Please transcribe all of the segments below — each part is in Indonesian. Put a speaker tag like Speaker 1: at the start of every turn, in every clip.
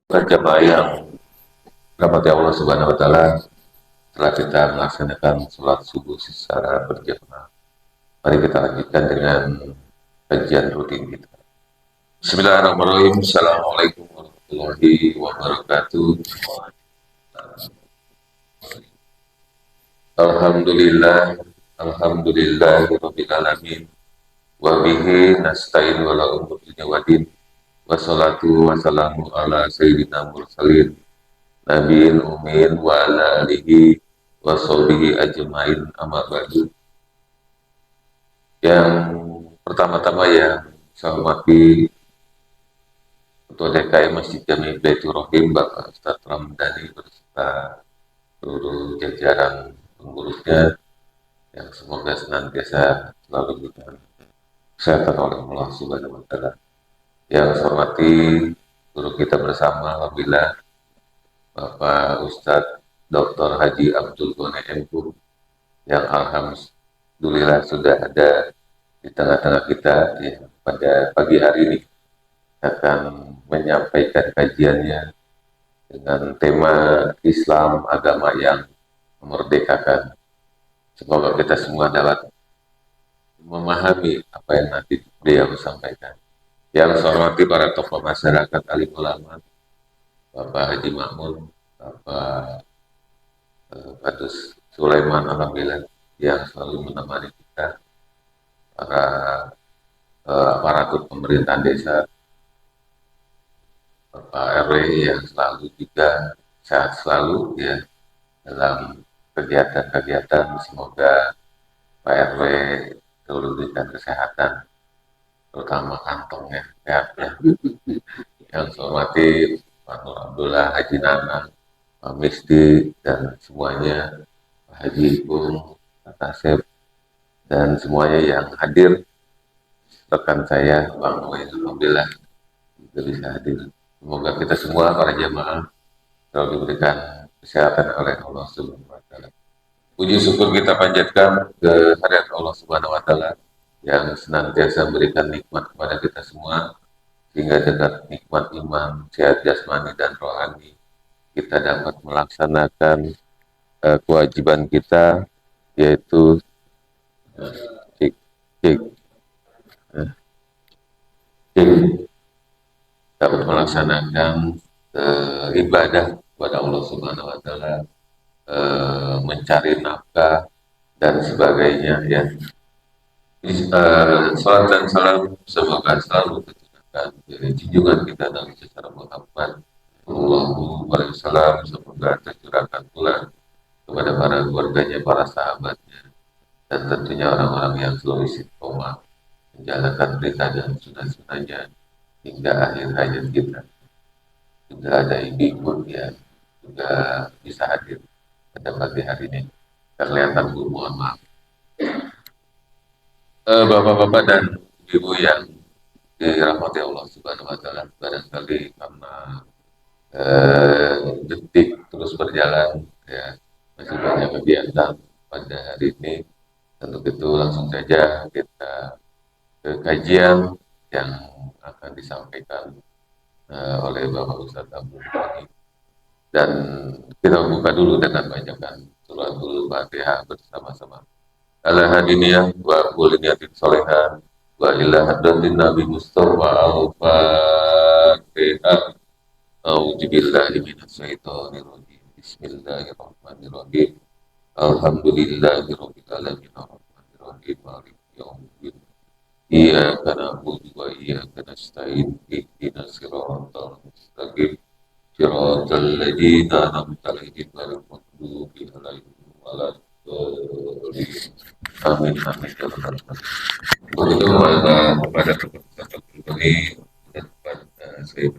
Speaker 1: Berjamaah yang rahmati Allah Subhanahu wa taala, setelah kita melaksanakan sholat subuh secara berjamaah, mari kita lanjutkan dengan kajian rutin kita. Bismillahirrahmanirrahim. Assalamualaikum warahmatullahi wabarakatuh. Alhamdulillah, alhamdulillahirabbil alamin. Wa bihi nasta'in wa la umur dunya wa din. Wassalatu wassalamu ala sayyidina mursalin Nabiin Umin wa ala alihi wa sahbihi ajmain amma ba'du. Yang pertama-tama ya, saya hormati Ketua DKM Masjid Jami Baitur Rahim Bapak Ustadz Ramdhani beserta seluruh jajaran pengurusnya yang semoga senantiasa selalu diberikan kesehatan oleh Allah Subhanahu wa taala. Yang saya hormati guru kita bersama, alhamdulillah Bapak Ustadz Dr. Haji Abdul Ghani MPU yang alhamdulillah sudah ada di tengah-tengah kita ya, pada pagi hari ini akan menyampaikan kajiannya dengan tema Islam agama yang memerdekakan. Semoga kita semua dapat memahami apa yang nanti beliau sampaikan. Yang saya hormati para tokoh masyarakat, alim ulama, Bapak Haji Makmun, Bapak Badus Sulaiman, alhamdulillah yang selalu menemani kita, para aparatur pemerintahan desa, Bapak RW yang selalu juga sehat selalu ya dalam kegiatan-kegiatan. Semoga Pak RW selalu diberikan kesehatan, terutama kantongnya sehat ya. Yang saya hormati Pak Nur Abdullah, Haji Nana, Pak Misdi dan semuanya, Pak Haji Ipung, Pak Tasep dan semuanya yang hadir, rekan saya Bang Noel, alhamdulillah juga bisa hadir. Semoga kita semua para jamaah selalu diberikan kesehatan oleh Allah Subhanahu wa taala. Puji syukur kita panjatkan kehadirat Allah Subhanahu wa taala yang senantiasa memberikan nikmat kepada kita semua, sehingga dengan nikmat iman, sehat jasmani dan rohani kita dapat melaksanakan kewajiban kita, yaitu cik, cik, cik, dapat melaksanakan ibadah kepada Allah Subhanahu wa taala, mencari nafkah dan sebagainya ya. Salam dan salam semoga selalu tercurahkan dari junjungan kita Nabi secara Muhammad Sallallahu Alaihi Wasallam, semoga tercurahkan pula kepada para keluarganya, para sahabatnya, dan tentunya orang-orang yang selalu istiqomah menjalankan perintah dan sunnah-sunnahnya hingga akhir hayat kita. Juga ada ibu pun yang juga bisa hadir pada pagi hari ini. Kelihatan Bu, mohon maaf. Bapak-bapak dan ibu yang dirahmati Allah Subhanahu wa taala, barangkali karena detik terus berjalan ya, masih banyak kegiatan pada hari ini. Untuk itu langsung saja kita ke kajian yang akan disampaikan oleh Bapak Ustadz Abdul Ghani. Dan kita buka dulu dengan bacaan suratul Fatihah bersama-sama. Ala hadiniyah wa kuliniyatin solehan wa ila hadratin Nabi Mustafa al-Fatihah. A'udzubillahi minasyaitonir rajim. Bismillahirrahmanirrahim. Alhamdulillahirabbil alamin arrahmanir rahim maliki yaumiddin. Iyyaka na'budu wa iyyaka nasta'in. Ihdinas siratal mustaqim. Siratal ladzina an'amta 'alaihim ghairil maghdubi 'alaihim waladdallin. Amin amin ya rabbal alamin. Begitu kepada Bapak pribadi dan kepada saya.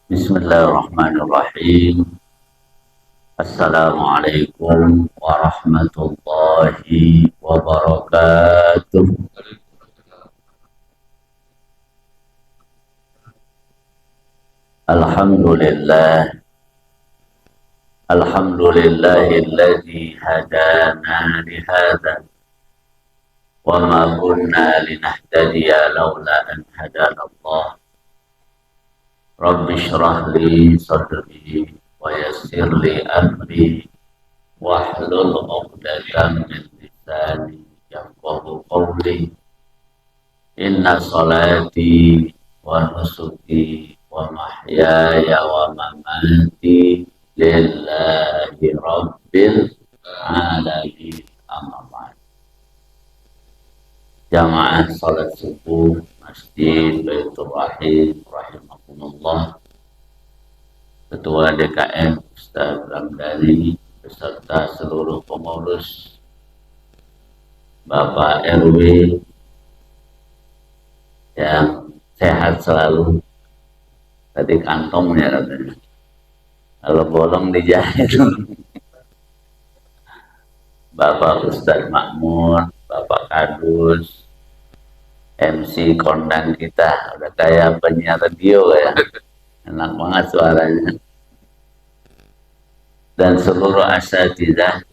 Speaker 2: Bismillahirrahmanirrahim. Assalamualaikum warahmatullahi wabarakatuh. Alhamdulillah Alhamdulillahilladzi hadana lihada wa ma kunna linahtadiya laula an hadana Allah. Rabbi shrah li sadri wa yassir li amri wahlul 'uqdatam min lisani yafqahu qawli. Inna salati wa nusuki wa mahyaya wa mamati lillahi rabbil alamin. Amma ba'd. Jamaah salat subuh Masjid Baitur Rahim rahimakumullah. Ketua DKM Ustaz Ramdhani beserta seluruh pengurus, Bapak RW yang sehat selalu. Tadi kantongnya katanya, kalau bolong dijahit. Bapak Ustadz Makmur, Bapak Kadus, MC kondang kita, udah kayak penyiar radio ya, enak banget suaranya. Dan seluruh asatidzah,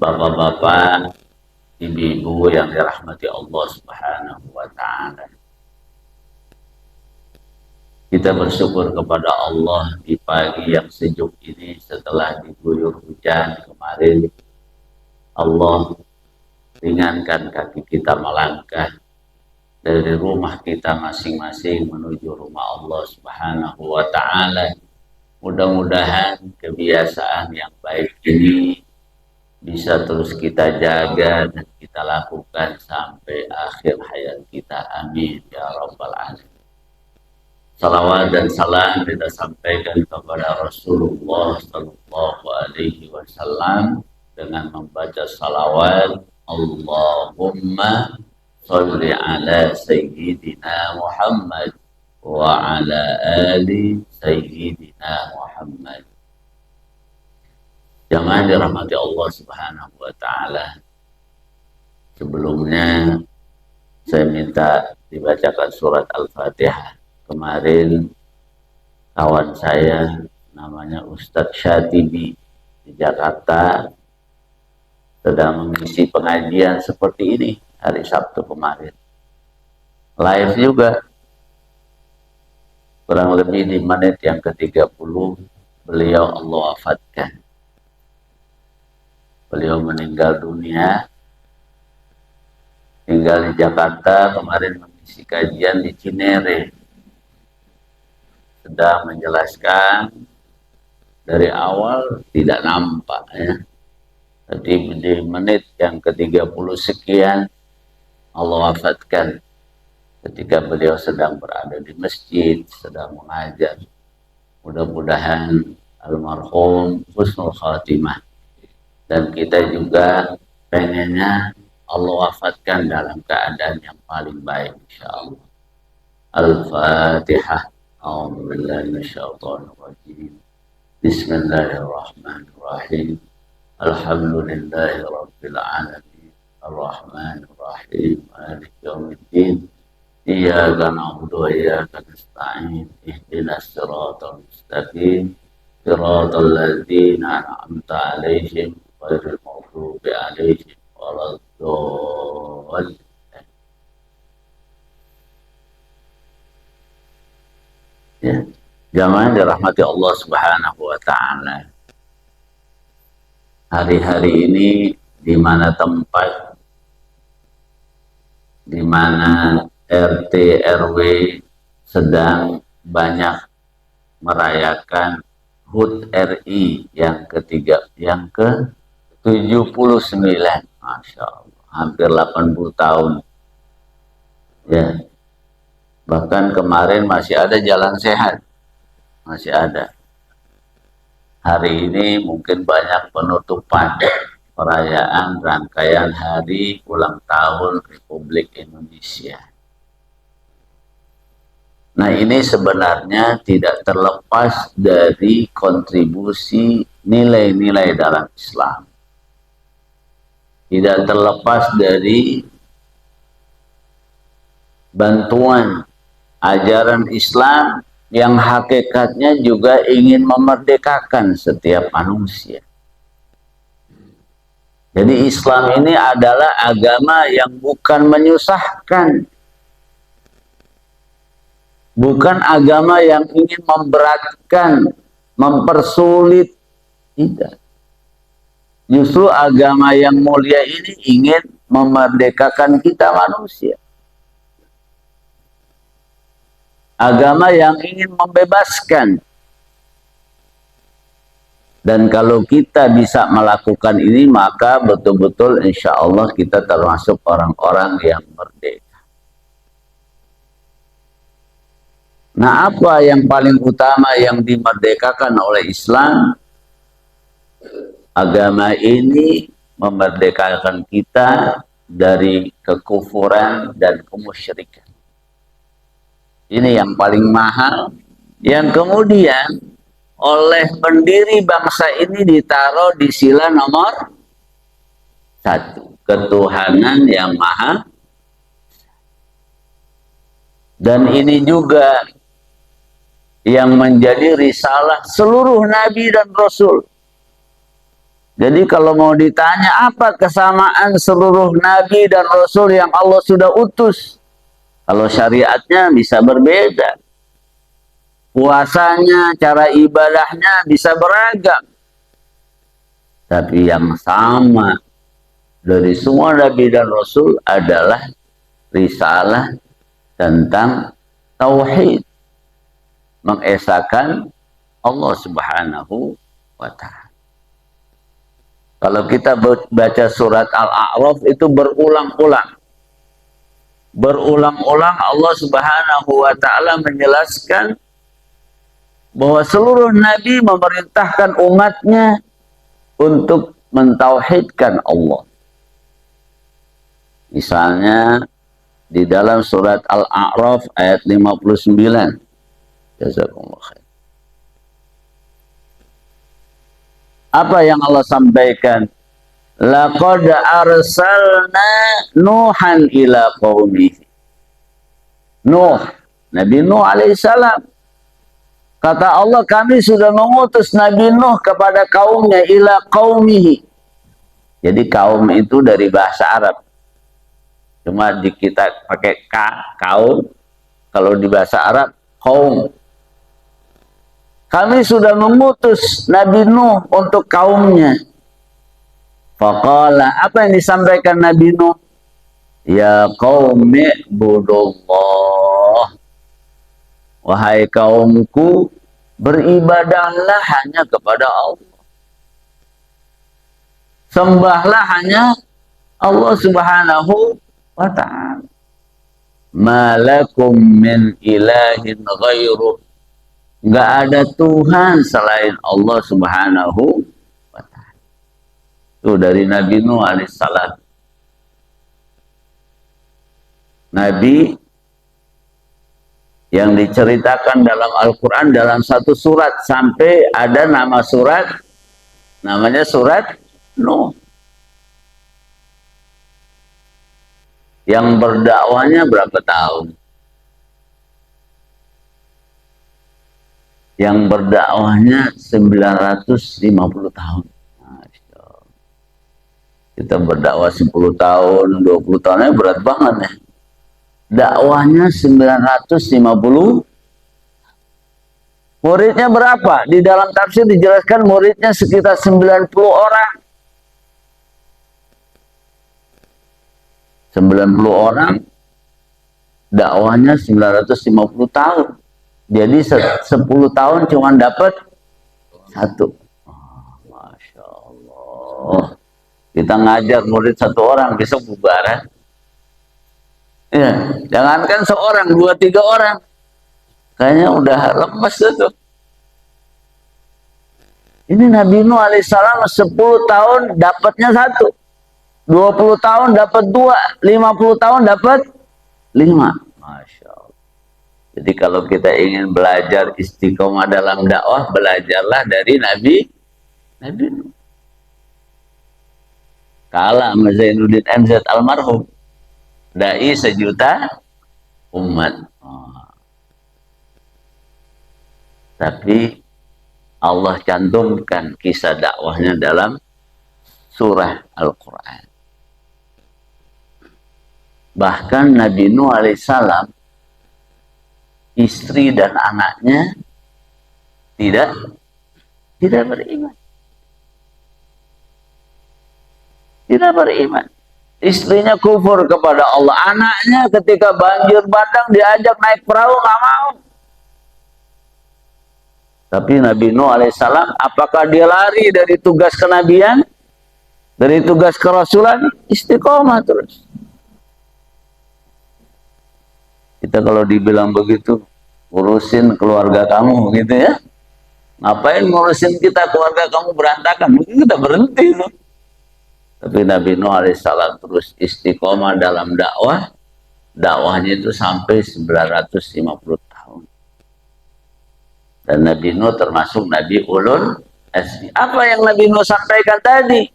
Speaker 2: bapak-bapak, ibu-ibu yang dirahmati Allah Subhanahu wa Ta'ala. Kita bersyukur kepada Allah di pagi yang sejuk ini setelah diguyur hujan kemarin. Allah ringankan kaki kita melangkah dari rumah kita masing-masing menuju rumah Allah Subhanahu wa Ta'ala. Mudah-mudahan kebiasaan yang baik ini bisa terus kita jaga dan kita lakukan sampai akhir hayat kita. Amin ya rabbal alamin. Salawat dan salam kita sampaikan kepada Rasulullah sallallahu alaihi wasallam dengan membaca salawat Allahumma sholli ala sayyidina Muhammad wa ala ali sayyidina Muhammad. Jamaah dirahmati Allah Subhanahu wa Ta'ala. Sebelumnya saya minta dibacakan surat Al-Fatihah. Kemarin kawan saya namanya Ustadz Syatibi di Jakarta sedang mengisi pengajian seperti ini hari Sabtu kemarin. Live juga. Kurang lebih di menit yang ke-30 beliau Allah wafatkan. Beliau meninggal dunia. Tinggal di Jakarta, kemarin mengisi kajian di Cinere. Sedang menjelaskan dari awal tidak nampak ya. Tapi di menit yang ke-30 sekian Allah wafatkan ketika beliau sedang berada di masjid, sedang mengajar. Mudah-mudahan almarhum husnul khatimah. Dan kita juga pengennya Allah wafatkan dalam keadaan yang paling baik insyaallah. Al-Fatihah. أعوذ بالله من الشيطان الرجيم بسم الله الرحمن الرحيم الحمد لله رب العالمين الرحمن الرحيم مالك يوم الدين إياك نعبد وإياك نستعين اهدنا الصراط المستقيم صراط الذين أنعمت عليهم غير المغضوب عليهم ولا الضالين. Ya, jamaah dirahmati Allah Subhanahu wa Ta'ala. Hari-hari ini di mana tempat, di mana RT RW sedang banyak merayakan HUT RI yang ke-79, Masya Allah, hampir 80 tahun. Ya. Bahkan kemarin masih ada jalan sehat, masih ada. Hari ini mungkin banyak penutupan perayaan rangkaian hari ulang tahun Republik Indonesia. Nah, ini sebenarnya tidak terlepas dari kontribusi nilai-nilai dalam Islam. Tidak terlepas dari bantuan ajaran Islam yang hakikatnya juga ingin memerdekakan setiap manusia. Jadi Islam ini adalah agama yang bukan menyusahkan, bukan agama yang ingin memberatkan, mempersulit, tidak. Justru agama yang mulia ini ingin memerdekakan kita manusia. Agama yang ingin membebaskan. Dan kalau kita bisa melakukan ini, maka betul-betul insya Allah kita termasuk orang-orang yang merdeka. Nah, apa yang paling utama yang dimerdekakan oleh Islam? Agama ini memerdekakan kita dari kekufuran dan kemusyrikan. Ini yang paling mahal, yang kemudian oleh pendiri bangsa ini ditaruh di sila nomor 1, ketuhanan yang maha. Dan ini juga yang menjadi risalah seluruh nabi dan rasul. Jadi kalau mau ditanya apa kesamaan seluruh nabi dan rasul yang Allah sudah utus, kalau syariatnya bisa berbeda, puasanya, cara ibadahnya bisa beragam, tapi yang sama dari semua nabi dan rasul adalah risalah tentang tauhid, mengesahkan Allah Subhanahu wa Ta'ala. Kalau kita baca surat Al-A'raf itu berulang-ulang. Berulang-ulang Allah Subhanahu wa Ta'ala menjelaskan bahwa seluruh nabi memerintahkan umatnya untuk mentauhidkan Allah. Misalnya di dalam surat Al-A'raf ayat 59. Jazakumullah khair. Apa yang Allah sampaikan? Laqad arsalna Nuhan ila qaumihi. Nuh, Nabi Nuh alaihissalam. Kata Allah, kami sudah mengutus Nabi Nuh kepada kaumnya, ila qaumihi. Jadi kaum itu dari bahasa Arab. Cuma di kita pakai kaum. Kalau di bahasa Arab, kaum. Kami sudah mengutus Nabi Nuh untuk kaumnya. Faqala, apa yang disampaikan Nabi Nuh? Ya qaumi budullah. Wahai kaumku, beribadahlah hanya kepada Allah. Sembahlah hanya Allah Subhanahu wa Ta'ala. Malakum min ilahin ghairuh. Nggak ada Tuhan selain Allah Subhanahu wa Ta'ala. Itu dari Nabi Nuh alaihissalam. Nabi yang diceritakan dalam Al-Quran dalam satu surat, sampai ada nama surat, namanya surat Nuh. Yang berdakwahnya berapa tahun? Yang berdakwahnya 950 tahun. Masya Allah. Kita berdakwah 10 tahun, 20 tahunnya berat banget ya. Dakwahnya 950. Muridnya berapa? Di dalam tafsir dijelaskan muridnya sekitar 90 orang. 90 orang. Dakwahnya 950 tahun. Jadi 10 tahun cuma dapat 1. Masya Allah. Kita ngajar murid 1 orang, besok bubaran. Ya, jangankan seorang, 2-3 orang. Kayaknya udah lemes itu. Ini Nabi Nuh alaihissalam 10 tahun dapatnya 1. 20 tahun dapat 2. 50 tahun dapat 5. Masya Allah. Jadi kalau kita ingin belajar istiqomah dalam dakwah, belajarlah dari Nabi Nuh. Kala sama Zainuddin MZ almarhum, dai sejuta umat. Tapi Allah cantumkan kisah dakwahnya dalam surah Al-Quran. Bahkan Nabi Nuh alaihissalam, istri dan anaknya tidak beriman. Tidak beriman. Istrinya kufur kepada Allah. Anaknya ketika banjir bandang diajak naik perahu, nggak mau. Tapi Nabi Nuh alaihissalam, apakah dia lari dari tugas kenabian? Dari tugas kerasulan? Istiqomah terus. Kita kalau dibilang begitu, urusin keluarga kamu gitu ya. Ngapain ngurusin kita, keluarga kamu berantakan? Mungkin kita berhenti loh. Tapi Nabi Nuh alaihissalam terus istiqomah dalam dakwah. Dakwahnya itu sampai 950 tahun. Dan Nabi Nuh termasuk Nabi Ulul Azmi. Apa yang Nabi Nuh sampaikan tadi?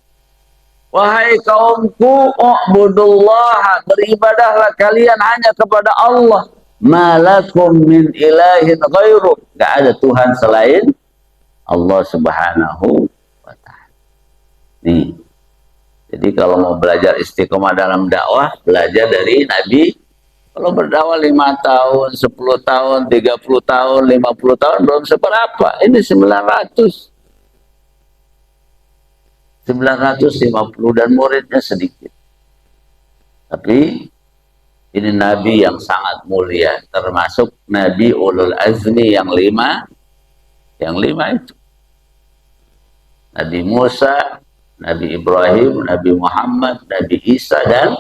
Speaker 2: Wahai kaumku, u'budullaha, beribadahlah kalian hanya kepada Allah. Malakum min ilahin ghairu. Gak ada Tuhan selain Allah subhanahu wa ta'ala. Nih. Jadi kalau mau belajar istiqomah dalam dakwah, belajar dari Nabi. Kalau berdakwah 5 tahun, 10 tahun, 30 tahun, 50 tahun, belum seberapa. Ini 950 dan muridnya sedikit. Tapi ini Nabi yang sangat mulia, termasuk Nabi Ulul Azmi yang 5. Yang 5 itu Nabi Musa, Nabi Ibrahim, Nabi Muhammad, Nabi Isa, dan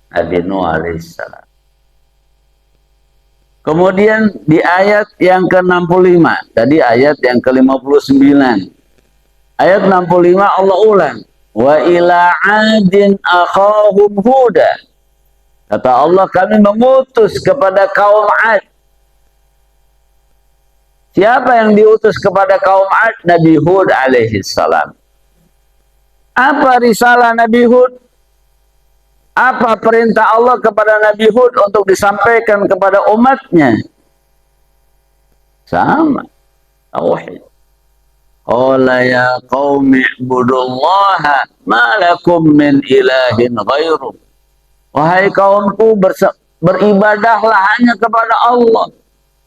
Speaker 2: Nabi Nuh alaihissalam. Kemudian di ayat yang ke-65, tadi ayat yang ke-59. Ayat 65 Allah ulang. Wa ila 'adin akhahum huda. Kata Allah, kami mengutus kepada kaum 'Ad. Siapa yang diutus kepada kaum 'Ad? Nabi Hud alaihi salam. Apa risalah Nabi Hud? Apa perintah Allah kepada Nabi Hud untuk disampaikan kepada umatnya? Sama. Tauhid. Qala ya qaumi ibudullaha ma lakum min ilahin ghairu. Wahai kaumku, beribadahlah hanya kepada Allah.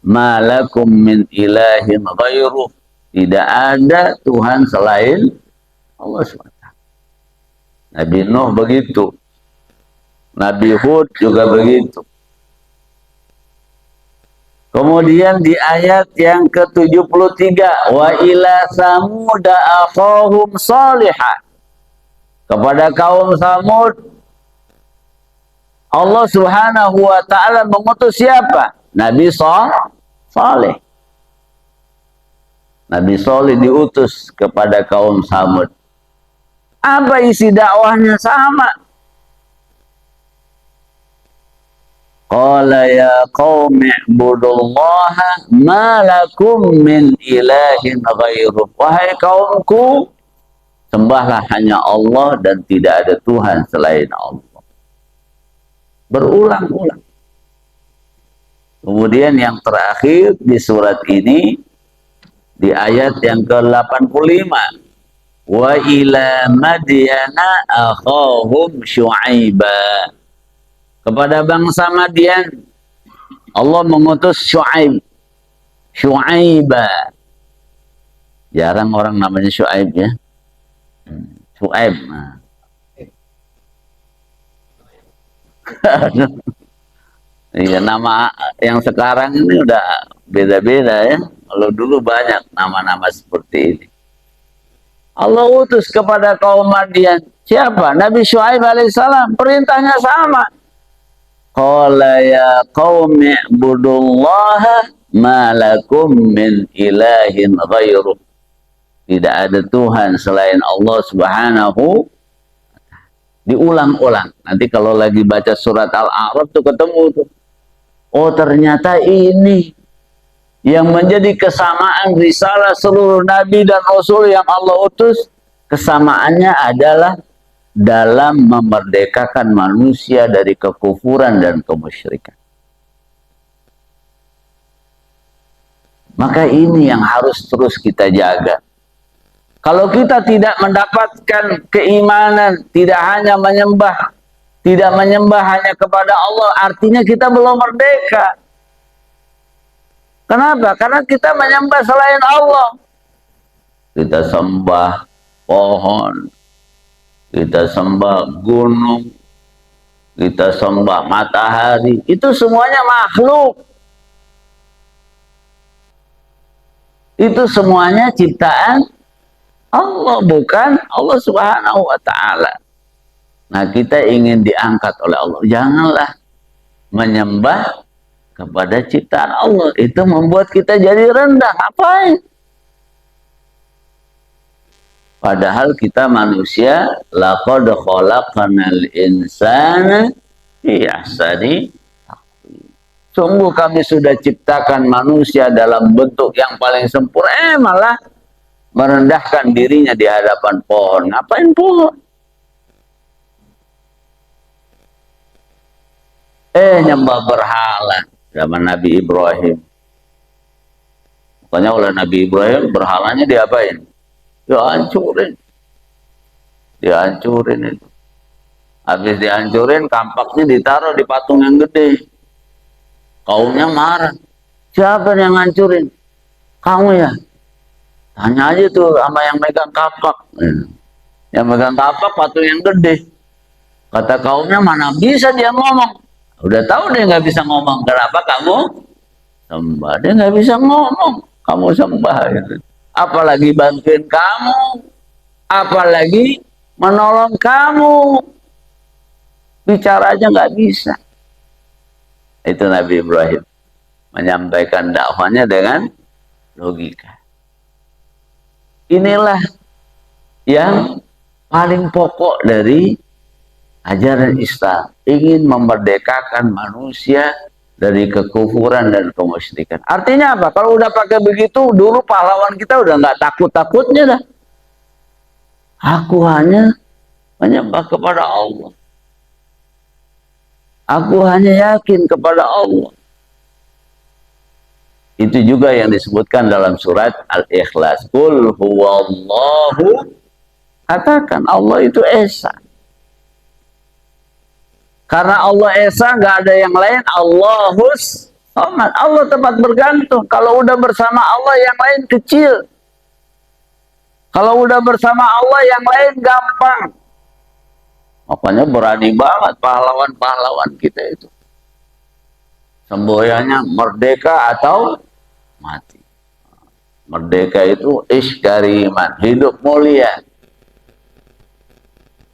Speaker 2: Ma lakum min ilahin ghairu. Tidak ada Tuhan selain Allah SWT. Nabi Nuh begitu. Nabi Hud juga begitu. Kemudian di ayat yang ke-73, wa ila Samud akhahum salihah. Kepada kaum Samud Allah Subhanahu wa taala mengutus siapa? Nabi Saleh. Nabi Saleh diutus kepada kaum Samud. Apa isi dakwahnya? Sama. Qala ya qaumi ibudullaha ma lakum min ilahin ghairuh. Wahai kaumku, sembahlah hanya Allah dan tidak ada Tuhan selain Allah. Berulang-ulang. Kemudian yang terakhir di surat ini, di ayat yang ke-85. Wa ila Madyana akhahum Syu'aiba. Kepada bangsa Madian Allah mengutus Syu'aib. Syu'aiba. Jarang orang namanya Syu'aib ya. Syu'aib. Nah. Iya, nama yang sekarang ini udah beda-beda ya. Kalau dulu banyak nama-nama seperti ini. Allah utus kepada kaum Madian. Siapa? Nabi Syu'aib alaihissalam. Perintahnya sama. Qala ya qaumi ibudullaha ma lakum min ilahin ghairuh. Tidak ada Tuhan selain Allah Subhanahu. Diulang-ulang. Nanti kalau lagi baca surat Al-A'raf tuh ketemu tuh. Oh, ternyata ini yang menjadi kesamaan risalah seluruh nabi dan rasul yang Allah utus. Kesamaannya adalah dalam memerdekakan manusia dari kekufuran dan kemusyrikan. Maka ini yang harus terus kita jaga. Kalau kita tidak mendapatkan keimanan, tidak menyembah hanya kepada Allah, artinya kita belum merdeka. Kenapa? Karena kita menyembah selain Allah. Kita sembah pohon, kita sembah gunung, kita sembah matahari. Itu semuanya makhluk. Itu semuanya ciptaan Allah, bukan Allah Subhanahu wa Ta'ala. Nah, kita ingin diangkat oleh Allah. Janganlah menyembah kepada ciptaan Allah. Itu membuat kita jadi rendah. Ngapain? Padahal kita manusia, laqad khalaqnal insana fi ahsani taqwim. Sungguh kami sudah ciptakan manusia dalam bentuk yang paling sempurna. Malah merendahkan dirinya di hadapan pohon. Ngapain pohon? Nyembah berhala zaman Nabi Ibrahim. Makanya oleh Nabi Ibrahim berhalanya diapain? Dihancurin itu. Habis dihancurin, kampaknya ditaruh di patung yang gede. Kaumnya marah. Siapa yang ngancurin? Kamu ya? Tanya aja tuh sama yang megang kapak. Yang megang kapak patung yang gede. Kata kaumnya, mana bisa dia ngomong? Udah tahu dia nggak bisa ngomong. Kenapa kamu sembah? Dia nggak bisa ngomong. Kamu sembah gitu. Apalagi bantuin kamu, apalagi menolong kamu, bicara aja nggak bisa. Itu Nabi Ibrahim menyampaikan dakwahnya dengan logika. Inilah yang paling pokok dari ajaran Islam, ingin memerdekakan manusia dari kekufuran dan kemusyrikan. Artinya apa? Kalau udah pakai begitu, dulu pahlawan kita udah nggak takut-takutnya dah. Aku hanya menyembah kepada Allah. Aku hanya yakin kepada Allah. Itu juga yang disebutkan dalam surat Al-Ikhlas. Qul huwallahu, katakan Allah itu Esa. Karena Allah Esa, nggak ada yang lain. Allahus Samad. Allah tempat bergantung. Kalau udah bersama Allah, yang lain kecil. Kalau udah bersama Allah, yang lain gampang. Makanya berani banget pahlawan-pahlawan kita itu. Semboyannya merdeka atau mati. Merdeka itu iskariman, hidup mulia.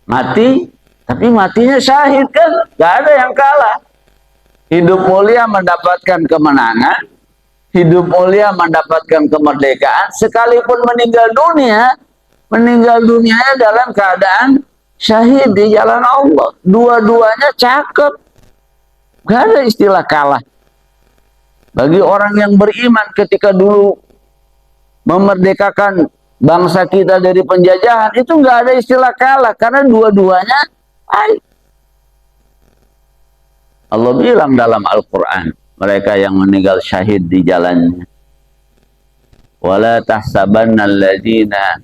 Speaker 2: Mati, tapi matinya syahid kan, gak ada yang kalah. Hidup mulia mendapatkan kemenangan, hidup mulia mendapatkan kemerdekaan, sekalipun meninggal dunianya dalam keadaan syahid di jalan Allah. Dua-duanya cakep, gak ada istilah kalah. Bagi orang yang beriman ketika dulu memerdekakan bangsa kita dari penjajahan, itu gak ada istilah kalah, karena dua-duanya baik. Allah bilang dalam Al-Quran, mereka yang meninggal syahid di jalannya, wala tahsabanna alladhina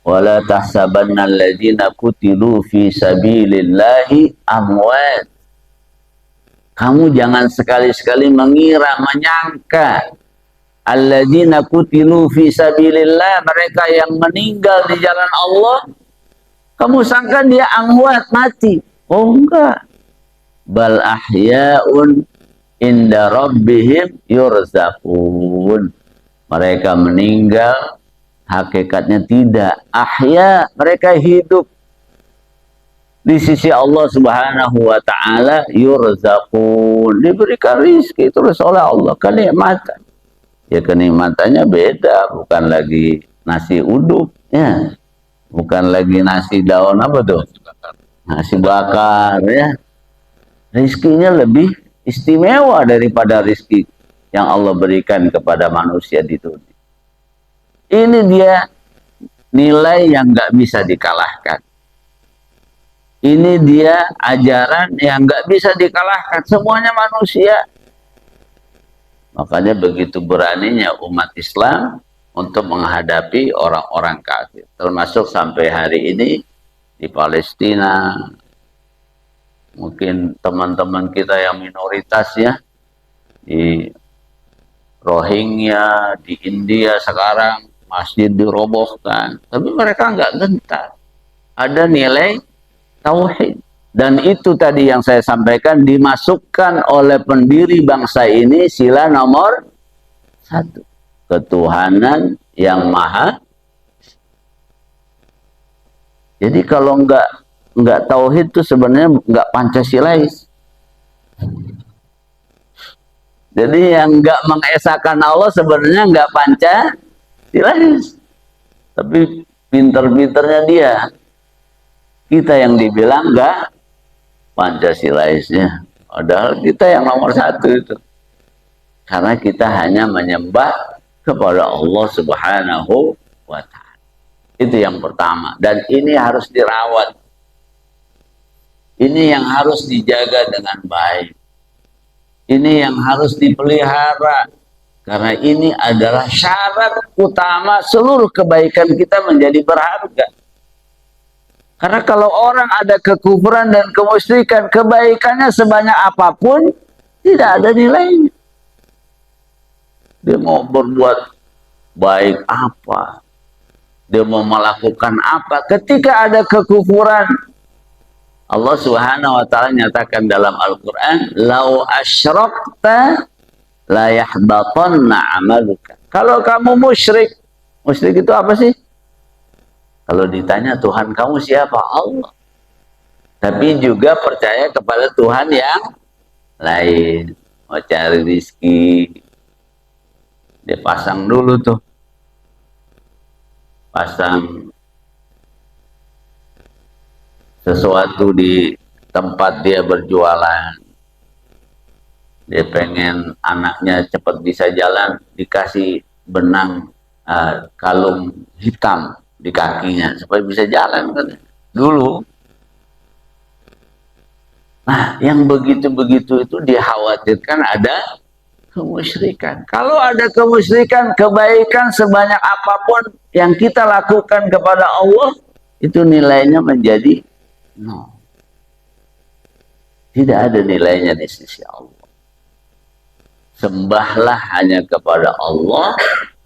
Speaker 2: wala tahsabanna alladhina kutilu fi sabilillahi amwat. Kamu jangan sekali-sekali mengira, menyangka alladzina kutilu fi sabilillah, mereka yang meninggal di jalan Allah, kamu sangka dia amwat, mati. Oh enggak. Bal ahya'un inda rabbihim yurzaqun. Mereka meninggal, hakikatnya tidak. Ahya, mereka hidup di sisi Allah Subhanahu wa Ta'ala, yurzaqun, diberikan rizki terus oleh Allah, kenikmatan. Ya kenikmatannya beda, bukan lagi nasi uduk, ya, bukan lagi nasi daun apa tuh, nasi bakar, ya. Rizkinya lebih istimewa daripada rizki yang Allah berikan kepada manusia di dunia. Ini dia nilai yang nggak bisa dikalahkan. Ini dia ajaran yang nggak bisa dikalahkan. Semuanya manusia. Makanya begitu beraninya umat Islam untuk menghadapi orang-orang kafir. Termasuk sampai hari ini di Palestina. Mungkin teman-teman kita yang minoritas ya. Di Rohingya, di India sekarang masjid dirobohkan. Tapi mereka nggak gentar. Ada nilai tauhid. Dan itu tadi yang saya sampaikan dimasukkan oleh pendiri bangsa ini sila nomor 1. Ketuhanan yang maha. Jadi kalau nggak tauhid itu sebenarnya nggak Pancasilais. Jadi yang nggak mengesahkan Allah sebenarnya nggak Pancasilais. Tapi pinter-pinternya dia. Kita yang dibilang nggak Pancasilaisnya. Padahal kita yang nomor 1 itu. Karena kita hanya menyembah kepada Allah Subhanahu wa ta'ala. Itu yang pertama. Dan ini harus dirawat. Ini yang harus dijaga dengan baik. Ini yang harus dipelihara. Karena ini adalah syarat utama seluruh kebaikan kita menjadi berharga. Karena kalau orang ada kekufuran dan kemusyrikan, kebaikannya sebanyak apapun tidak ada nilainya. Dia mau berbuat baik apa, dia mau melakukan apa, ketika ada kekufuran, Allah Subhanahu wa ta'ala nyatakan dalam Al-Quran, "Lau asyrakta la yahbatanna amaluka." Kalau kamu musyrik, musyrik itu apa sih? Kalau ditanya Tuhan kamu siapa? Allah. Tapi juga percaya kepada Tuhan yang lain. Mau cari rizki, dia pasang dulu tuh. Pasang sesuatu di tempat dia berjualan. Dia pengen anaknya cepat bisa jalan, dikasih benang kalung hitam di kakinya supaya bisa jalan kan dulu. Nah, yang begitu-begitu itu dikhawatirkan ada kemusyrikan. Kalau ada kemusyrikan, kebaikan sebanyak apapun yang kita lakukan kepada Allah itu nilainya menjadi nol. Tidak ada nilainya di sisi Allah. Sembahlah hanya kepada Allah,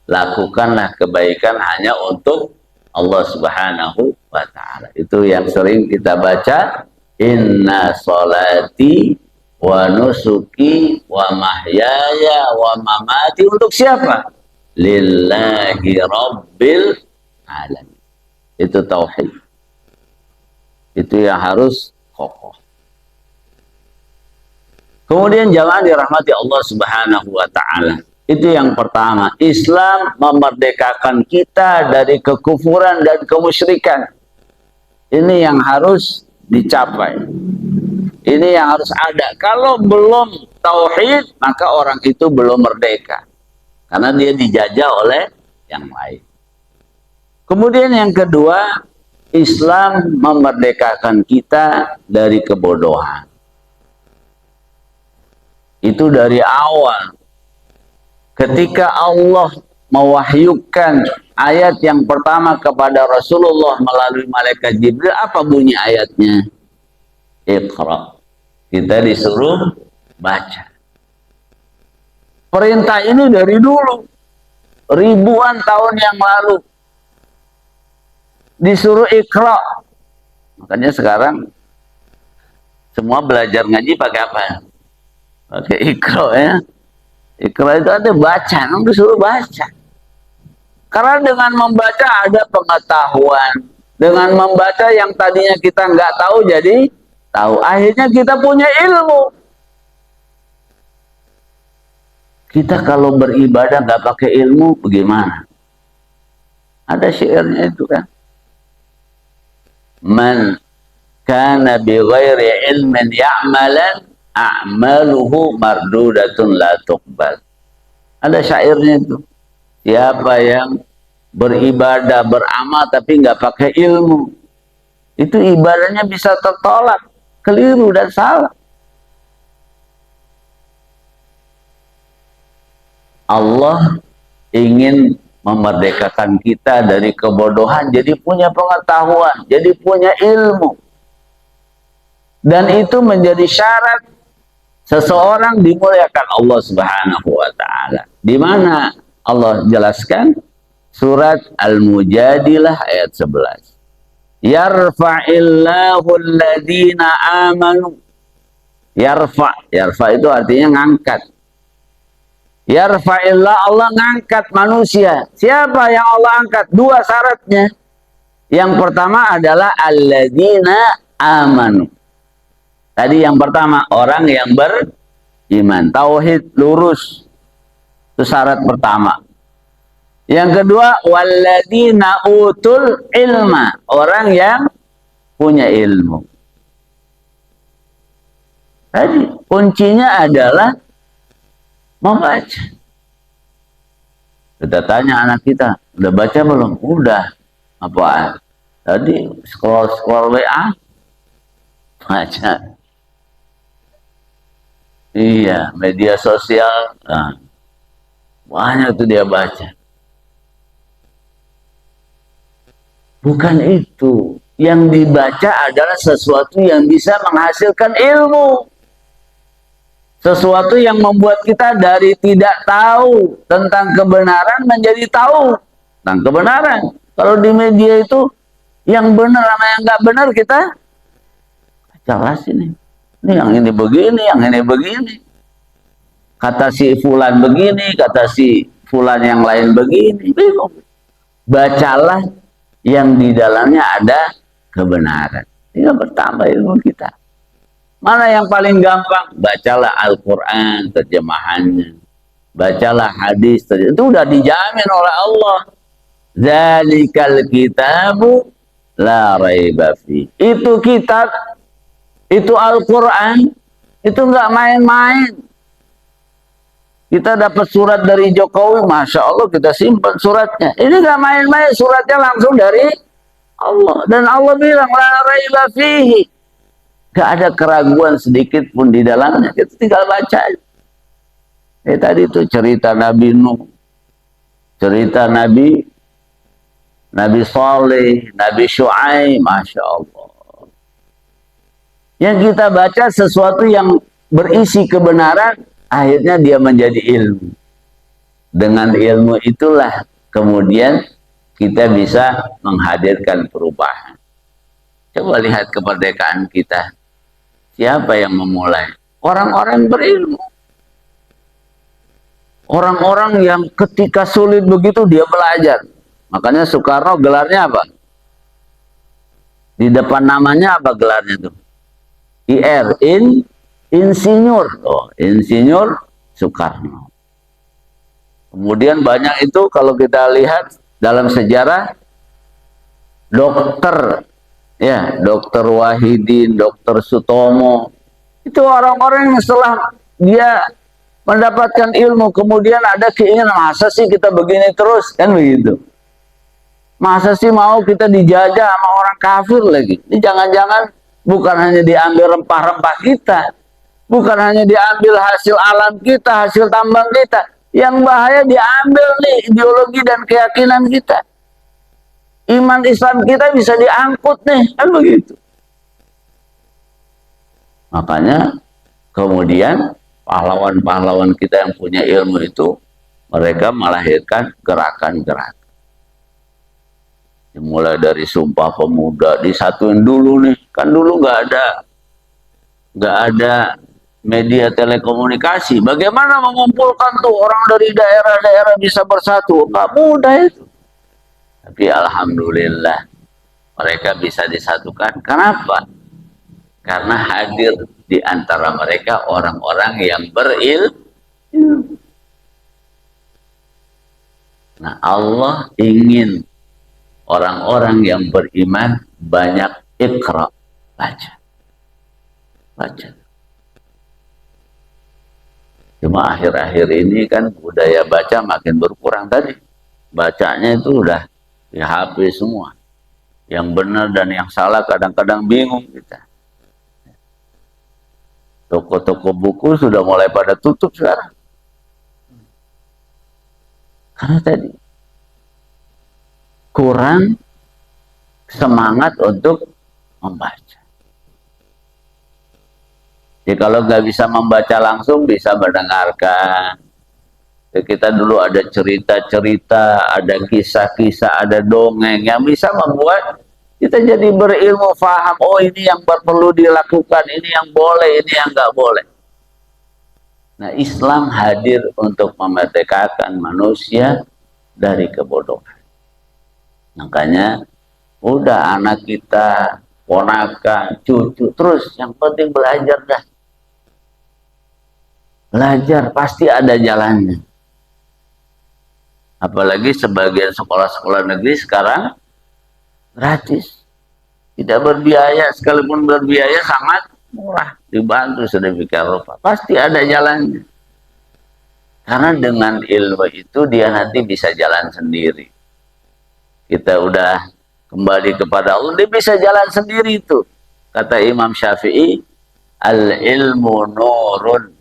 Speaker 2: lakukanlah kebaikan hanya untuk Allah Subhanahu wa ta'ala. Itu yang sering kita baca, inna sholati wa nusuki wa mahyaya wa mamati. Untuk siapa? Lillahi rabbil alamin. Itu tauhid. Itu yang harus kokoh. Kemudian jamaah dirahmati Allah Subhanahu wa ta'ala. Itu yang pertama. Islam memerdekakan kita dari kekufuran dan kemusyrikan. Ini yang harus dicapai. Ini yang harus ada. Kalau belum tauhid, maka orang itu belum merdeka. Karena dia dijajah oleh yang lain. Kemudian yang kedua, Islam memerdekakan kita dari kebodohan. Itu dari awal. Ketika Allah mewahyukan ayat yang pertama kepada Rasulullah melalui malaikat Jibril, apa bunyi ayatnya? Iqra. Kita disuruh baca. Perintah ini dari dulu, ribuan tahun yang lalu, disuruh Iqra. Makanya sekarang semua belajar ngaji pakai apa? Pakai Iqra ya. Iqra itu ada baca, disuruh baca. Karena dengan membaca ada pengetahuan. Dengan membaca yang tadinya kita nggak tahu jadi tahu. Akhirnya kita punya ilmu. Kita kalau beribadah nggak pakai ilmu, bagaimana? Ada syairnya itu kan. Man kana bi ghairi ilmin ya'malan a'maluhu mardudatun la tuqbal. Ada syairnya itu. Siapa yang beribadah, beramal tapi nggak pakai ilmu, itu ibadahnya bisa tertolak, keliru dan salah. Allah ingin memerdekakan kita dari kebodohan, jadi punya pengetahuan, jadi punya ilmu. Dan itu menjadi syarat seseorang dimuliakan Allah Subhanahu wa taala. Di mana Allah jelaskan surat Al-Mujadilah ayat 11. Yarfa'illahu alladhina amanu. Yarfa itu artinya ngangkat. Yarfa'illah, Allah ngangkat manusia. Siapa yang Allah angkat? Dua syaratnya. Yang pertama adalah alladzina amanu. Tadi yang pertama, orang yang beriman. Tauhid lurus. Itu syarat pertama. Yang kedua, walladzina utul ilma. Orang yang punya ilmu. Tadi kuncinya adalah membaca. Kita tanya anak kita, udah baca belum? Udah. Apaan? Tadi scroll WA. Baca. Iya, media sosial. Nah, banyak itu dia baca. Bukan itu. Yang dibaca adalah sesuatu yang bisa menghasilkan ilmu. Sesuatu yang membuat kita dari tidak tahu tentang kebenaran menjadi tahu tentang kebenaran. Kalau di media itu yang benar sama yang nggak benar kita jelas ini. Ini yang ini begini, yang ini begini. Kata si fulan begini, kata si fulan yang lain begini. Bingung. Bacalah yang di dalamnya ada kebenaran. Ini bertambah ilmu kita. Mana yang paling gampang? Bacalah Al-Quran, terjemahannya. Bacalah hadis, itu udah dijamin oleh Allah. Zalikal kitabu la raiba fi. Itu kitab, itu Al-Quran, itu nggak main-main. Kita dapat surat dari Jokowi, Masya Allah, kita simpan suratnya. Ini nggak main-main, suratnya langsung dari Allah. Dan Allah bilang, la raiba fihi. Gak ada keraguan sedikit pun di dalamnya. Kita tinggal baca. Tadi itu cerita Nabi Nuh. Cerita Nabi Saleh, Nabi Syuaib, Masya Allah. Yang kita baca sesuatu yang berisi kebenaran, akhirnya dia menjadi ilmu. Dengan ilmu itulah kemudian kita bisa menghadirkan perubahan. Coba lihat kemerdekaan kita. Siapa yang memulai? Orang-orang berilmu. Orang-orang yang ketika sulit begitu dia belajar. Makanya Soekarno gelarnya apa? Di depan namanya apa gelarnya tuh? IR, insinyur. Oh, insinyur Soekarno. Kemudian banyak itu kalau kita lihat dalam sejarah dokter. Ya, Dokter Wahidin, Dokter Sutomo, itu orang-orang yang setelah dia mendapatkan ilmu, kemudian ada keinginan, masa sih kita begini terus, kan begitu. Masa sih mau kita dijajah sama orang kafir lagi. Ini jangan-jangan bukan hanya diambil rempah-rempah kita, bukan hanya diambil hasil alam kita, hasil tambang kita, yang bahaya diambil nih ideologi dan keyakinan kita. Iman Islam kita bisa diangkut nih, kan begitu. Makanya kemudian pahlawan-pahlawan kita yang punya ilmu itu, mereka melahirkan gerakan-gerakan. Dimulai dari Sumpah Pemuda, disatuin dulu nih, kan dulu nggak ada media telekomunikasi. Bagaimana mengumpulkan tuh orang dari daerah-daerah bisa bersatu? Nggak mudah itu. Tapi alhamdulillah mereka bisa disatukan. Kenapa? Karena hadir di antara mereka orang-orang yang berilmu. Nah, Allah ingin orang-orang yang beriman banyak ikra, baca. Cuma akhir-akhir ini kan budaya baca makin berkurang tadi. Bacanya itu udah di HP semua. Yang benar dan yang salah kadang-kadang bingung kita. Toko-toko buku sudah mulai pada tutup sekarang. Karena tadi kurang semangat untuk membaca. Jadi kalau nggak bisa membaca langsung, bisa mendengarkan. Kita dulu ada cerita-cerita, ada kisah-kisah, ada dongeng yang bisa membuat kita jadi berilmu, faham. Oh, ini yang perlu dilakukan, ini yang boleh, ini yang nggak boleh. Nah, Islam hadir untuk memerdekakan manusia dari kebodohan. Makanya, udah anak kita, ponakan, cucu, terus yang penting belajar dah. Belajar, pasti ada jalannya. Apalagi sebagian sekolah-sekolah negeri sekarang gratis. Tidak berbiaya, sekalipun berbiaya sangat murah. Dibantu sedemikian rupa. Pasti ada jalannya. Karena dengan ilmu itu dia nanti bisa jalan sendiri. Kita udah kembali kepada Allah, dia bisa jalan sendiri itu. Kata Imam Syafi'i, al-ilmu nurun.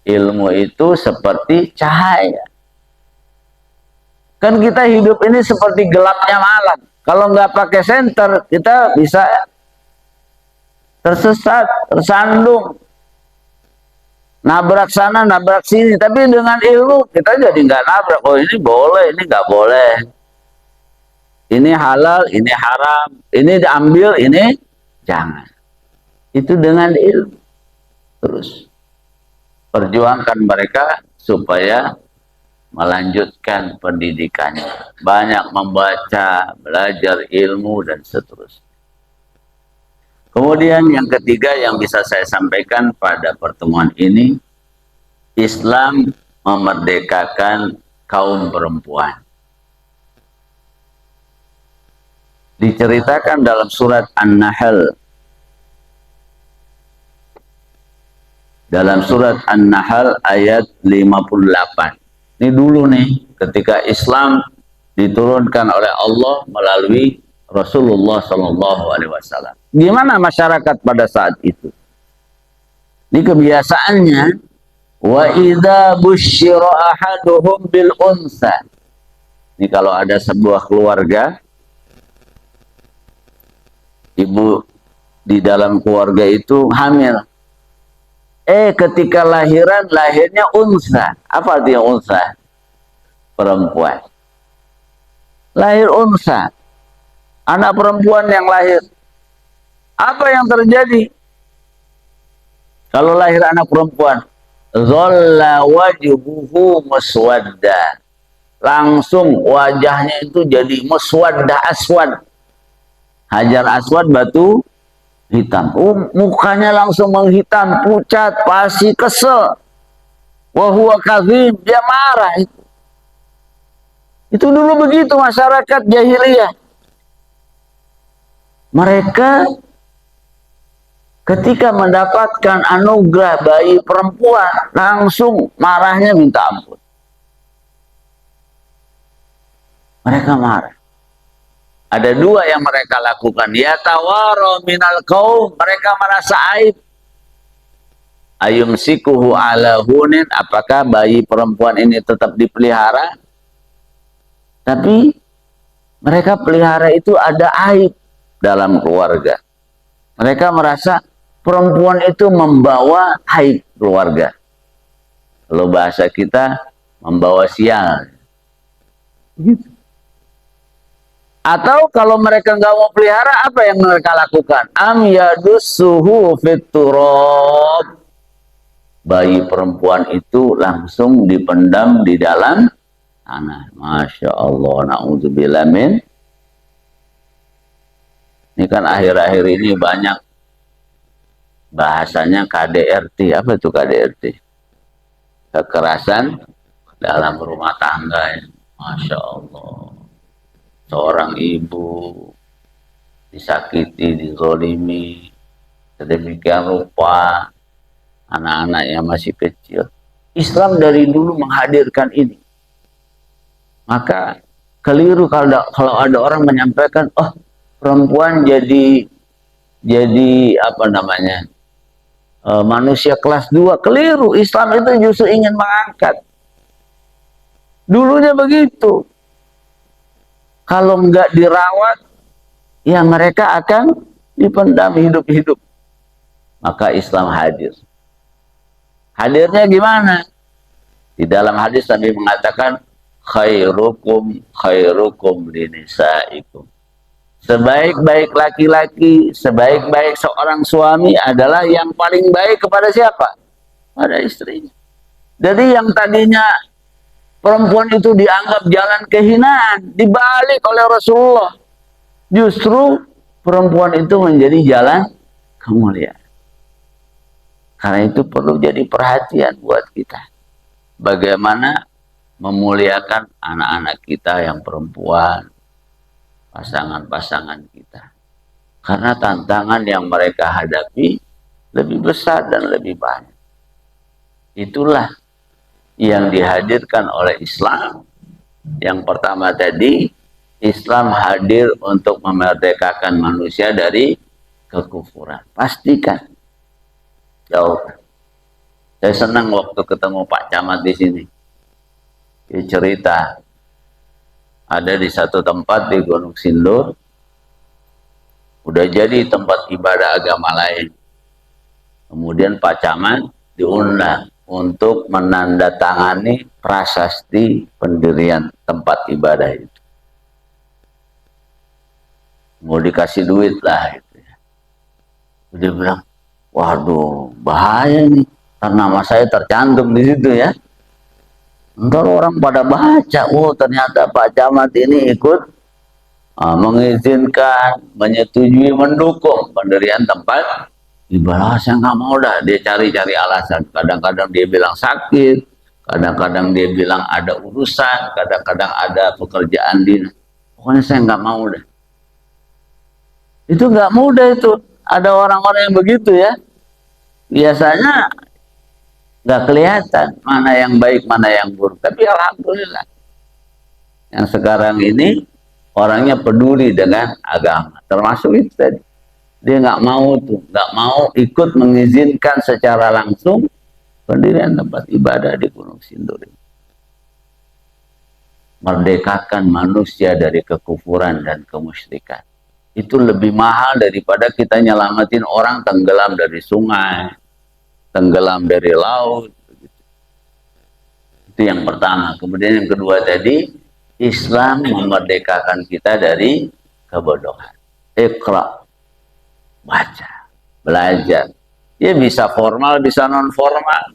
Speaker 2: Ilmu itu seperti cahaya. Kan kita hidup ini seperti gelapnya malam. Kalau nggak pakai senter, kita bisa tersesat, tersandung, nabrak sana, nabrak sini. Tapi dengan ilmu kita jadi nggak nabrak. Oh, ini boleh, ini nggak boleh. Ini halal, ini haram. Ini diambil, ini jangan. Itu dengan ilmu. Terus perjuangkan mereka supaya melanjutkan pendidikannya, banyak membaca, belajar ilmu, dan seterusnya. Kemudian yang ketiga yang bisa saya sampaikan pada pertemuan ini, Islam memerdekakan kaum perempuan. Diceritakan dalam surat An-Nahl. Dalam surat An-Nahl ayat 58. Ini dulu nih, ketika Islam diturunkan oleh Allah melalui Rasulullah SAW. Gimana masyarakat pada saat itu? Ini kebiasaannya, wa idza busyira ahaduhum bil unsa. Ini kalau ada sebuah keluarga, ibu di dalam keluarga itu hamil. Ketika lahiran, lahirnya unsa. Apa artinya unsa? Perempuan. Lahir unsa. Anak perempuan yang lahir. Apa yang terjadi? Kalau lahir anak perempuan, dhalla wajhuhu muswadda. Langsung wajahnya itu jadi muswadda, aswad. Hajar aswad, batu hitam. Mukanya langsung menghitam, pucat, pasi, kesel. Wahuwa kazim, dia marah itu. Itu dulu begitu masyarakat jahiliyah. Mereka ketika mendapatkan anugerah bayi perempuan, langsung marahnya minta ampun. Mereka marah. Ada dua yang mereka lakukan. Yatawaro minal kaum. Mereka merasa aib. Ayumsikuhu ala hunin. Apakah bayi perempuan ini tetap dipelihara? Tapi mereka pelihara itu ada aib dalam keluarga. Mereka merasa perempuan itu membawa aib keluarga. Kalau bahasa kita, membawa sial. Gitu. Atau kalau mereka nggak mau pelihara, apa yang mereka lakukan? Am yadussuhu fit-turab. Bayi perempuan itu langsung dipendam di dalam tanah. Masya Allah, na'udzubillah min. Ini kan akhir-akhir ini banyak bahasanya KDRT. Apa itu KDRT? Kekerasan dalam rumah tangga. Ya. Masya Allah. Seorang ibu disakiti, dizolimi, sedemikian rupa anak-anak yang masih kecil. Islam dari dulu menghadirkan ini. Maka keliru kalau ada orang menyampaikan, oh perempuan jadi apa namanya, manusia kelas 2. Keliru. Islam itu justru ingin mengangkat. Dulunya begitu. Kalau nggak dirawat, ya mereka akan dipendam hidup-hidup. Maka Islam hadir. Hadirnya gimana? Di dalam hadis Nabi mengatakan, khairukum linisaikum. Sebaik-baik laki-laki, sebaik-baik seorang suami adalah yang paling baik kepada siapa? Pada istrinya. Jadi yang tadinya perempuan itu dianggap jalan kehinaan, dibalik oleh Rasulullah. Justru perempuan itu menjadi jalan kemuliaan. Karena itu perlu jadi perhatian buat kita. Bagaimana memuliakan anak-anak kita yang perempuan, pasangan-pasangan kita. Karena tantangan yang mereka hadapi lebih besar dan lebih banyak. Itulah yang dihadirkan oleh Islam. Yang pertama tadi, Islam hadir untuk memerdekakan manusia dari kekufuran. Pastikan. Jauhkan. Saya senang waktu ketemu Pak Camat di sini. Dia cerita, ada di satu tempat di Gunung Sindur, udah jadi tempat ibadah agama lain. Kemudian Pak Camat diundang untuk menandatangani prasasti pendirian tempat ibadah itu. Mau dikasih duit lah. Gitu ya. Dia bilang, waduh bahaya nih, karena nama saya tercantum di situ ya. Ntar orang pada baca, oh ternyata Pak Camat ini ikut mengizinkan, menyetujui, mendukung pendirian tempat ibadah. Saya nggak mau dah. Dia cari-cari alasan. Kadang-kadang dia bilang sakit, kadang-kadang dia bilang ada urusan, kadang-kadang ada pekerjaan di. Pokoknya saya nggak mau dah. Itu nggak mudah itu. Ada orang-orang yang begitu ya. Biasanya nggak kelihatan mana yang baik, mana yang buruk. Tapi alhamdulillah, yang sekarang ini orangnya peduli dengan agama. Termasuk itu tadi. Dia nggak mau tuh, nggak mau ikut mengizinkan secara langsung pendirian tempat ibadah di Gunung Sindur. Merdekakan manusia dari kekufuran dan kemusyrikan. Itu lebih mahal daripada kita nyelamatin orang tenggelam dari sungai, tenggelam dari laut. Itu yang pertama. Kemudian yang kedua tadi, Islam memerdekakan kita dari kebodohan. Iqra, baca, belajar. Ya bisa formal, bisa non formal.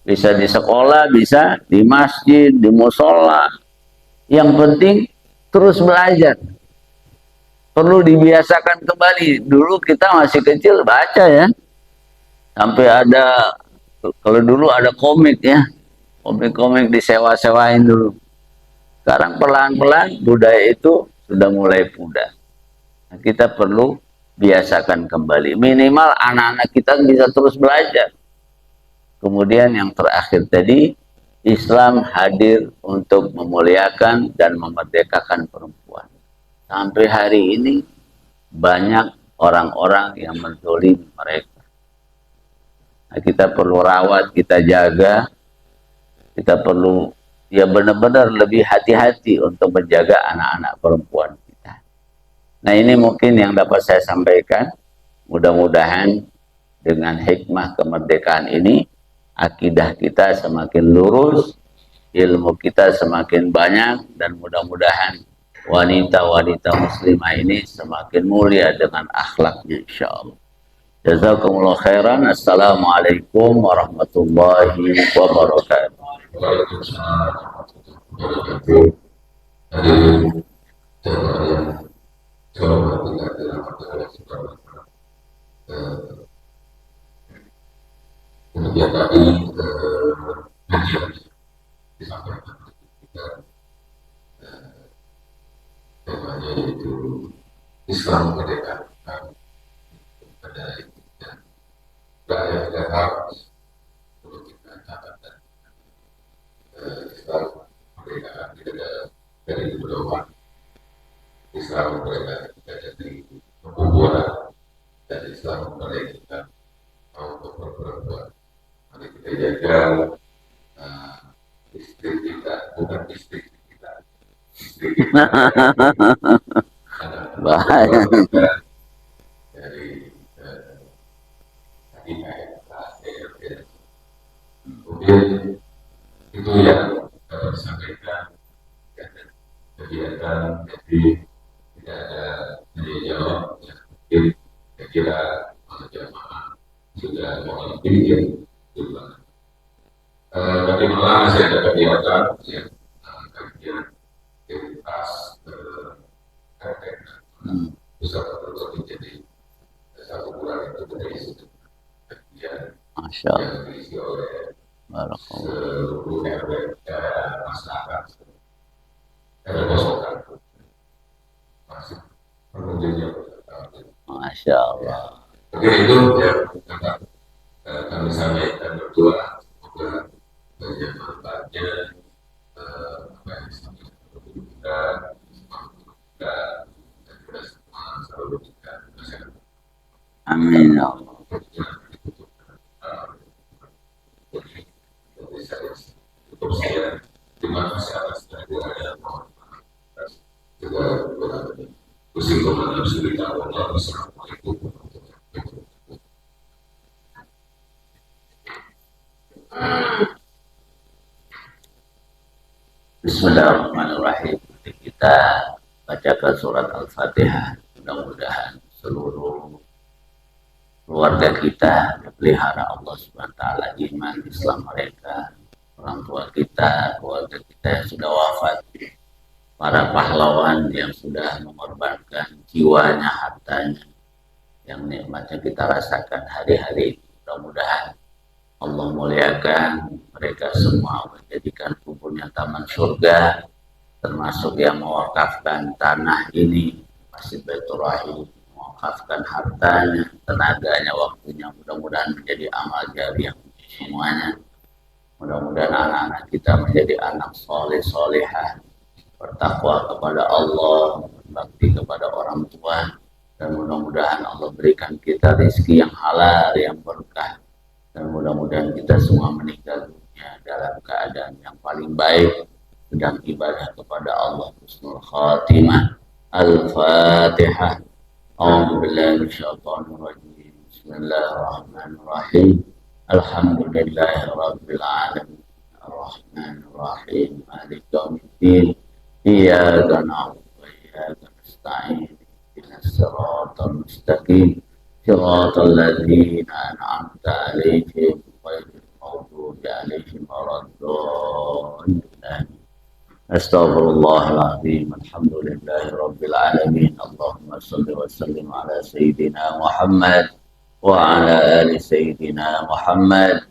Speaker 2: Bisa di sekolah, bisa di masjid, di musola. Yang penting terus belajar. Perlu dibiasakan kembali. Dulu kita masih kecil baca ya. Sampai ada, kalau dulu ada komik ya. Komik-komik disewa-sewain dulu. Sekarang pelan-pelan budaya itu sudah mulai pudar. Nah, kita perlu biasakan kembali. Minimal anak-anak kita bisa terus belajar. Kemudian yang terakhir tadi, Islam hadir untuk memuliakan dan memerdekakan perempuan. Sampai hari ini banyak orang-orang yang menzolimi mereka. Nah, kita perlu rawat, kita jaga, kita perlu ya benar-benar lebih hati-hati untuk menjaga anak-anak perempuan kita. Nah ini mungkin yang dapat saya sampaikan. Mudah-mudahan dengan hikmah kemerdekaan ini, akidah kita semakin lurus, ilmu kita semakin banyak, dan mudah-mudahan wanita-wanita muslimah ini semakin mulia dengan akhlaknya insyaallah. Jazakumullah khairan. Assalamualaikum warahmatullahi wabarakatuh.
Speaker 1: Waalaikumsalam warahmatullahi wabarakatuh. Coba tidak dirahmati Allah Subhanahu wa Ta'ala. Kemudian tadi disampaikan kita temanya yaitu Islam merdeka pada intinya. Dan harus perlu kita catatkan Islam merdeka tidak dari kebudayaan. Islam merdeka tidak menjaga istri kita, bukan istri kita, istri kita
Speaker 2: bahaya
Speaker 1: dari tadi kayak ya. Kemudian itu yang dapat disampaikan kegiatan, jadi tidak ada tanya jawab ya, mungkin saya kira jamaah sudah mengerti ya. Tapi malah masih ada kegiatan ya, kajian aktivitas pusat tertentu, jadi satu bulan itu berisi kajian
Speaker 2: Masya Allah.
Speaker 1: yang diisi oleh
Speaker 2: Barakallah.
Speaker 1: seluruh RW masyarakat. Ada pasokan masih pengunjungnya.
Speaker 2: Masya Allah.
Speaker 1: Mungkin itu ya kami sampaikan berdua, semoga banyak manfaatnya apa yang disampaikan kita, dan kita semua selalu kita masyarakat.
Speaker 2: Amin ya Allah.
Speaker 1: Cukup saya terima kasih atas kehadirannya. Juga pusing kemana sudah tahu. Assalamualaikum.
Speaker 2: Bismillahirrahmanirrahim. Kita bacakan surat Al-Fatihah. Mudah-mudahan seluruh keluarga kita dipelihara Allah SWT, iman Islam mereka, orang tua kita, keluarga kita yang sudah wafat, para pahlawan yang sudah mengorbankan jiwanya, hartanya, yang nikmatnya kita rasakan hari-hari. Mudah-mudahan Allah muliakan mereka semua, menjadikan kuburnya taman surga, termasuk yang mewakafkan tanah ini, Masjid Baitur Rahim, mewakafkan hartanya, tenaganya, waktunya, mudah-mudahan menjadi amal jariah semuanya. Mudah-mudahan anak-anak kita menjadi anak soleh solehah, bertakwa kepada Allah, berbakti kepada orang tua, dan mudah-mudahan Allah berikan kita rezeki yang halal, yang berkah, dan mudah-mudahan kita semua meninggal dunia dalam keadaan yang paling baik, sedang ibadah kepada Allah. Husnul khatimah. Al-Fatihah. A'udzu billahi minasyaitonir rajim. Bismillahirrahmanirrahim. Alhamdulillahi rabbil alamin. Ar-Rahmanir Rahim. Maliki yaumiddin. Iyyaka na'budu wa iyyaka nasta'in. Ihdinas siratal mustaqim. Siratal ladzina an'amta 'alaihim ghairil maghdubi 'alaihim waladdallin. Astaghfirullahaladzim. Alhamdulillahi Rabbil Alamin. Allahumma salli wa sallim ala Sayyidina Muhammad wa ala ali Sayyidina Muhammad.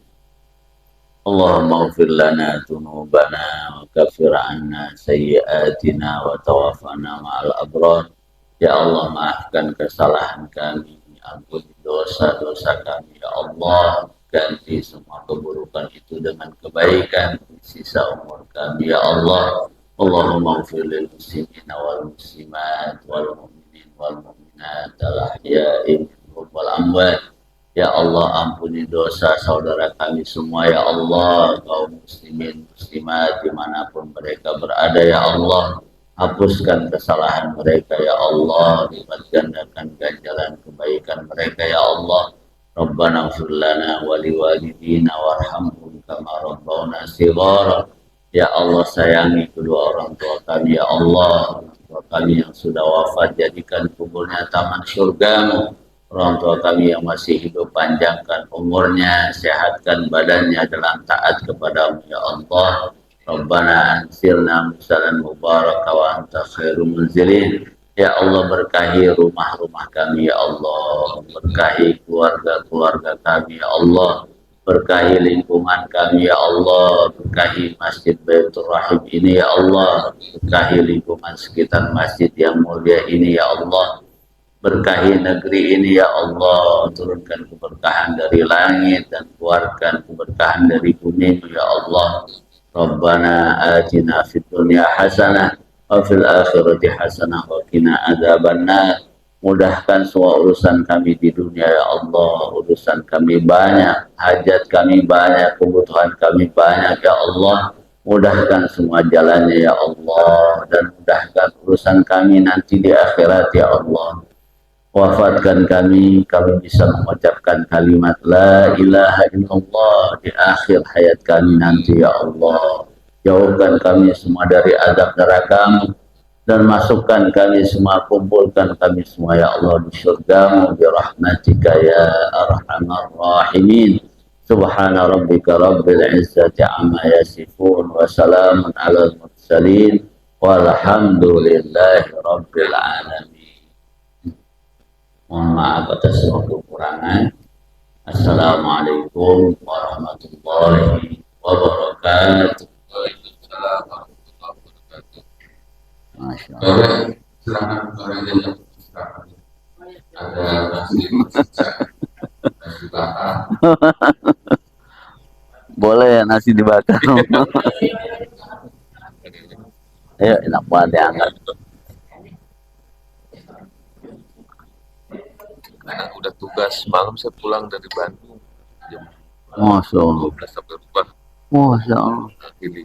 Speaker 2: Allahumma ghfir lana dhunubana wa kafir anna sayyiatina wa tawaffana ma'al abrar. Ya Allah, maafkan kesalahan kami, ampuni dosa-dosa kami ya Allah, ganti semua keburukan itu dengan kebaikan sisa umur kami ya Allah. Allahumma ighfir lil muslimina wal muslimat wal mu'minin wal mu'minat al ahya'i minhum wal amwat. Ya Allah, ampuni dosa saudara kami semua ya Allah, kaum muslimin muslimat dimanapun mereka berada ya Allah. Hapuskan kesalahan mereka ya Allah, lipat gandakan ganjalan kebaikan mereka ya Allah. Rabbana ighfir lana wa liwalidina warhamhum kama rabbawna shighara. Ya Allah, sayangi kedua orang tua kami ya Allah. Orang tua kami yang sudah wafat, jadikan kuburnya taman surgamu. Orang tua kami yang masih hidup, panjangkan umurnya, sehatkan badannya dalam taat kepadamu ya Allah. Rabbana anzilna musalan mubaraka wa anta khairul munzilin. Ya Allah, berkahi rumah-rumah kami ya Allah, berkahi keluarga-keluarga kami ya Allah, berkahi lingkungan kami ya Allah, berkahi Masjid Baitur Rahim ini ya Allah, berkahi lingkungan sekitar masjid yang mulia ini ya Allah, berkahi negeri ini ya Allah, turunkan keberkahan dari langit dan keluarkan keberkahan dari bumi ya Allah. Rabbana atina fid dunya hasanah wa fil akhirati hasanah wa qina adzabannar. Mudahkan semua urusan kami di dunia ya Allah. Urusan kami banyak, hajat kami banyak, kebutuhan kami banyak ya Allah. Mudahkan semua jalannya ya Allah. Dan mudahkan urusan kami nanti di akhirat ya Allah. Wafatkan kami bisa mengucapkan kalimat La ilaha illallah di akhir hayat kami nanti ya Allah. Jauhkan kami semua dari azab neraka dan masukkan kami semua, kumpulkan kami semua ya Allah di surgamu birahmatika ya arhamar rahimin. Subhana rabbika rabbil izzati amma yasifun wa salamun alal mursalin walhamdulillahi rabbil alamin. Mohon maaf atas semua kekurangan. Assalamualaikum warahmatullahi wabarakatuh.
Speaker 1: Waalaikumsalam warahmatullahi wabarakatuh.
Speaker 2: Masya Allah.
Speaker 1: Bapak, silakan orang yang silakan. Ada nasi bakar.
Speaker 2: Boleh ya nasi dibakar. Ayo enak banget diangkat.
Speaker 1: Karena udah tugas malam saya pulang dari Bandung jam
Speaker 2: Masya Allah.
Speaker 1: 12 sampai rumah.
Speaker 2: Masya Allah.
Speaker 1: Ini